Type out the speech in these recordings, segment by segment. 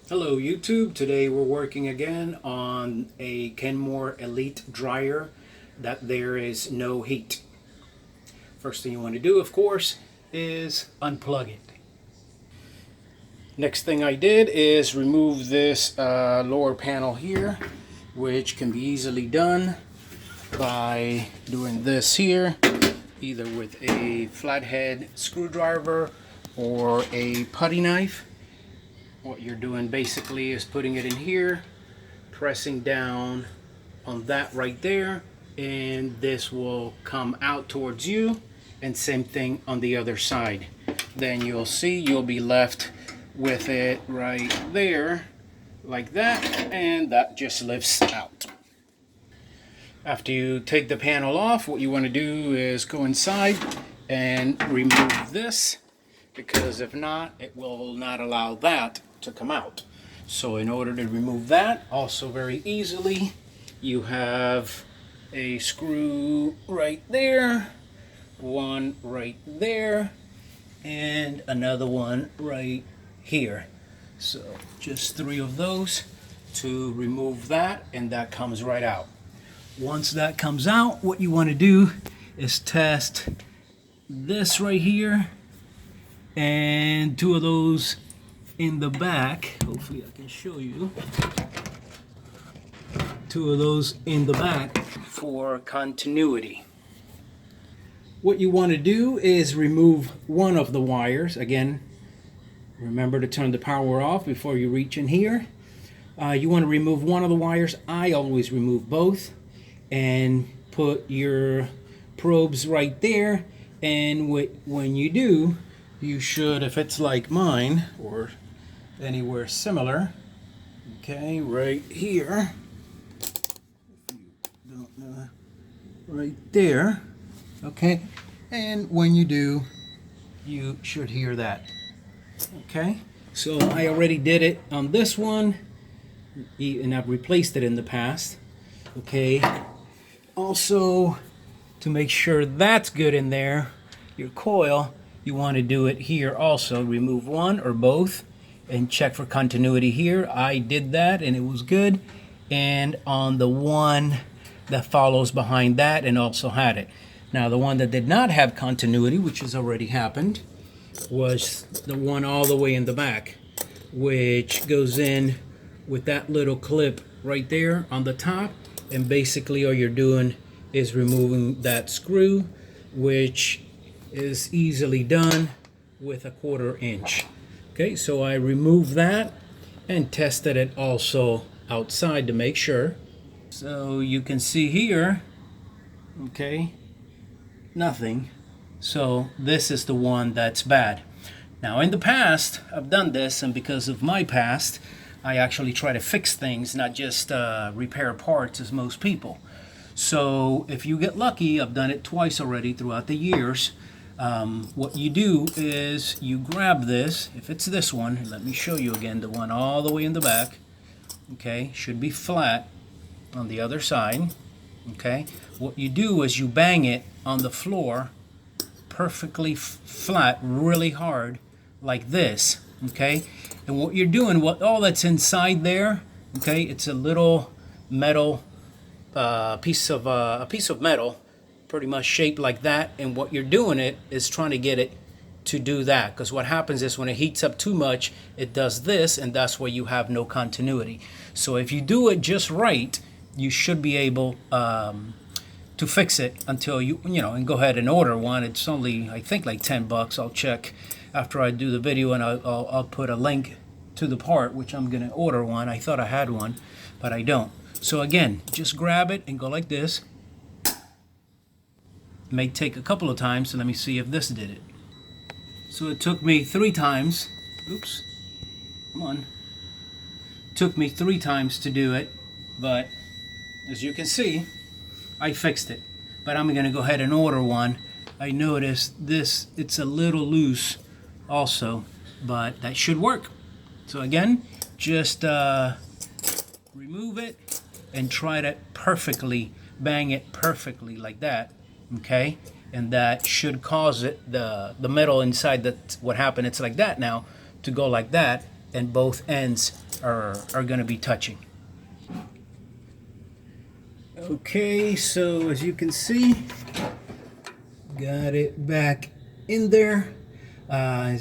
Hello YouTube, today we're working again on a Kenmore Elite dryer that there is no heat. First thing you want to do, of course, is unplug it. Next thing I did is remove this lower panel here, which can be easily done by doing this here, either with a flathead screwdriver or a putty knife. What you're doing basically is putting it in here, pressing down on that right there, and this will come out towards you, and same thing on the other side. Then you'll see you'll be left with it right there like that, and that just lifts out. After you take the panel off, what you want to do is go inside and remove this, because if not, it will not allow that to come out. So in order to remove that, also very easily, you have a screw right there, one right there, and another one right here. So just 3 of those to remove that, and that comes right out. Once that comes out, what you want to do is test this right here and 2 of those in the back. Hopefully I can show you. 2 of those in the back for continuity. What you want to do is remove one of the wires. Again, remember to turn the power off before you reach in here. You want to remove one of the wires. I always remove both, and put your probes right there. And when you do, you should, if it's like mine or anywhere similar, okay, right here, if you don't know, right there, okay, and when you do, you should hear that. Okay, so I already did it on this one, and I've replaced it in the past. Okay, also to make sure that's good in there, your coil, you want to do it here also. Remove one or both and check for continuity here. I did that and it was good. And on the one that follows behind that, and also had it. Now the one that did not have continuity, which has already happened, was the one all the way in the back, which goes in with that little clip right there on the top. And basically all you're doing is removing that screw, which is easily done with a 1/4 inch. Okay, so I removed that and tested it also outside to make sure. So you can see here, okay, nothing. So this is the one that's bad. Now in the past, I've done this, and because of my past, I actually try to fix things, not just repair parts as most people. So if you get lucky, I've done it twice already throughout the years. What you do is you grab this, if it's this one, let me show you again, the one all the way in the back, okay, should be flat on the other side, okay. What you do is you bang it on the floor perfectly flat, really hard, like this, okay. And what you're doing, all that's inside there, okay, it's a little metal piece of metal, pretty much shaped like that. And what you're doing is trying to get it to do that, because what happens is when it heats up too much, it does this, and that's where you have no continuity. So if you do it just right, you should be able to fix it until you know, and go ahead and order one. It's only, I think, like 10 bucks. I'll check after I do the video, and I'll put a link to the part, which I'm gonna order one. I thought I had one, but I don't. So again, just grab it and go like this. It may take a couple of times, so let me see if this did it. So it took me 3 times. Oops, come on. It took me 3 times to do it, but as you can see, I fixed it. But I'm gonna go ahead and order one. I noticed this, it's a little loose also, but that should work. So again, just remove it and try to perfectly bang it perfectly like that, okay, and that should cause it, the metal inside, that what happened, it's like that now, to go like that, and both ends are going to be touching. Okay, so as you can see, got it back in there. And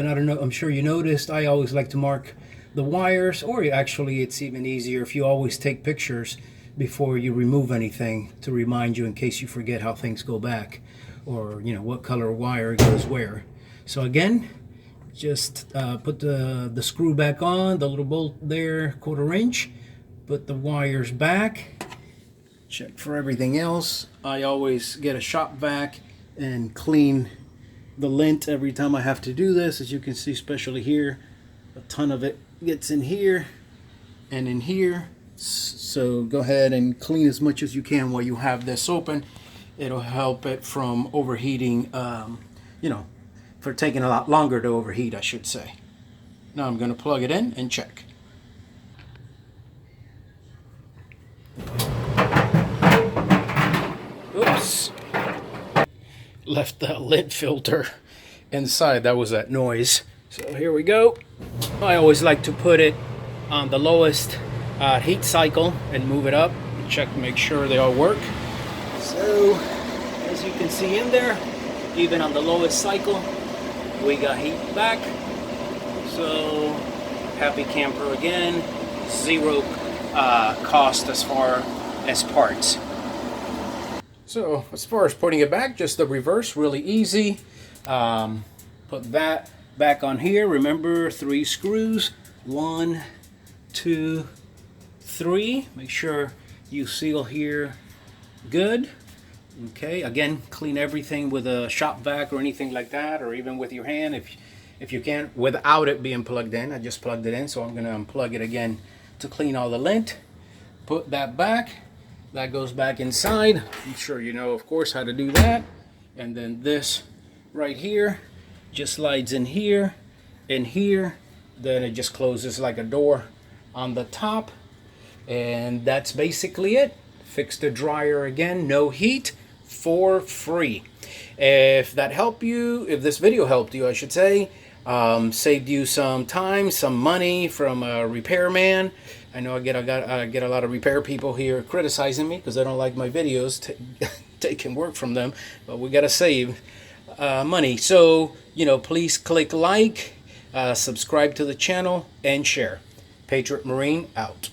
I don't know, I'm sure you noticed, I always like to mark the wires, or actually it's even easier if you always take pictures before you remove anything to remind you in case you forget how things go back, or what color wire goes where. So again, just put the screw back on, the little bolt there, 1/4 inch, put the wires back, check for everything else. I always get a shop vac and clean the lint every time I have to do this. As you can see, especially here, a ton of it gets in here and in here. So go ahead and clean as much as you can while you have this open. It'll help it from overheating, for taking a lot longer to overheat, I should say. Now I'm going to plug it in and check. Oops. Left the lint filter inside. That was that noise. So here we go. I always like to put it on the lowest heat cycle and move it up. Check to make sure they all work. So as you can see in there, even on the lowest cycle, we got heat back. So happy camper again. Zero cost as far as parts. So as far as putting it back, just the reverse, really easy. Put that back on here. Remember, 3 screws. 1, 2, 3. Make sure you seal here good. Okay, again, clean everything with a shop vac or anything like that, or even with your hand if you can, without it being plugged in. I just plugged it in, so I'm going to unplug it again to clean all the lint. Put that back. That goes back inside. I'm sure you know, of course, how to do that. And then this right here just slides in here, then it just closes like a door on the top. And that's basically it. Fix the dryer again, no heat, for free. If that helped you, if this video helped you, I should say, saved you some time, some money from a repairman. I know I get a lot of repair people here criticizing me because I don't like my videos taking work from them, but we gotta save money. So please click like, subscribe to the channel, and share. Patriot Marine out.